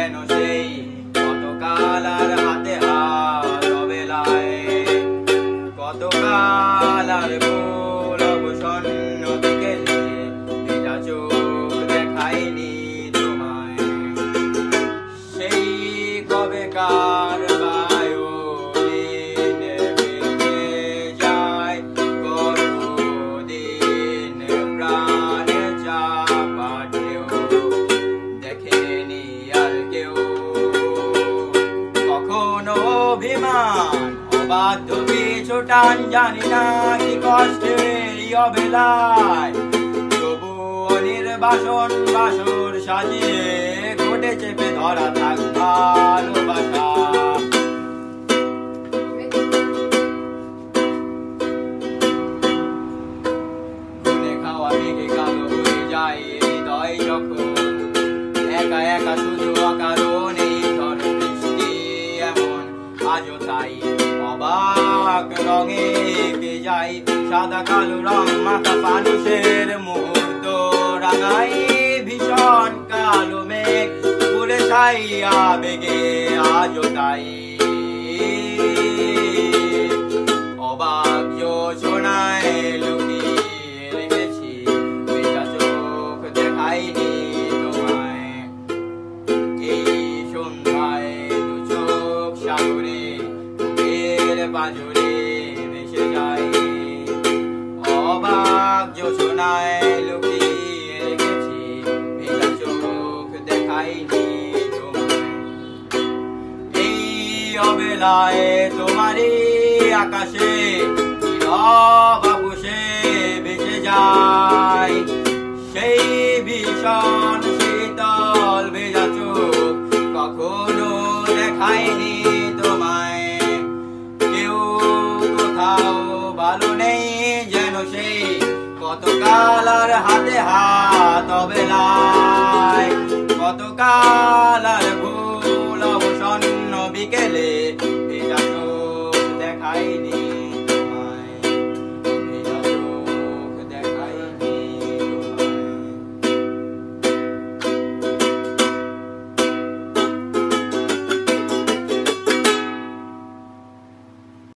যেন সেই কতকাল আর হাতে হাত অবেলায়, কতকাল আর ফুল অবসন্ন বিকেলে ভেজা চোখ দেখায়নি তোমায়। সেই কবেকার ভায়োলিন বেজে যায়, কতদিন প্রাণে চাপা ঢেউ দেখেনি আর কেউ। কখনো অভিমান অবাধ্য পিছু টান, জানি না কি কষ্টেরই অবেলায়, তবুও নির্বাসন বাসর সাজিয়ে ঘটে চেপে ধরা থাক ভালোবাসা। গুনে খাওয়া মেঘে কালো হয়ে যায় হৃদয় যখন, একা একা শুধু অকারণে ঝড় বৃষ্টি এমন আজও তাই অবাক রঙে এঁকে যাই। সাদা কালো রং মাখা মানুষের মুহূর্ত রাঙাই, ভীষণ কালো মেঘ পুরে ছাইয়া বেগে আজও তাই। অবাক যোজনায় লুকিয়ে রেখেছি, ভেজা চোখ দেখাইনি তোমায়। এই সন্ধ্যায় দু চোখ সাগরে বুকের পাঁজরে ভেসে যায়, অবাক যোজনায় লুকিয়ে রেখেছি, ভেজা চোখ দেখাইনি তোমায়। এই অবেলায় তোমারই আকাশে নীরব আকাশে ভেসে যায়, সেই ভীষণ শীতল ভেজা চোখ কখনো দেখায়নি তোমায়। কেউ কোথাও ভালো নেই যেন সেই কতকাল আর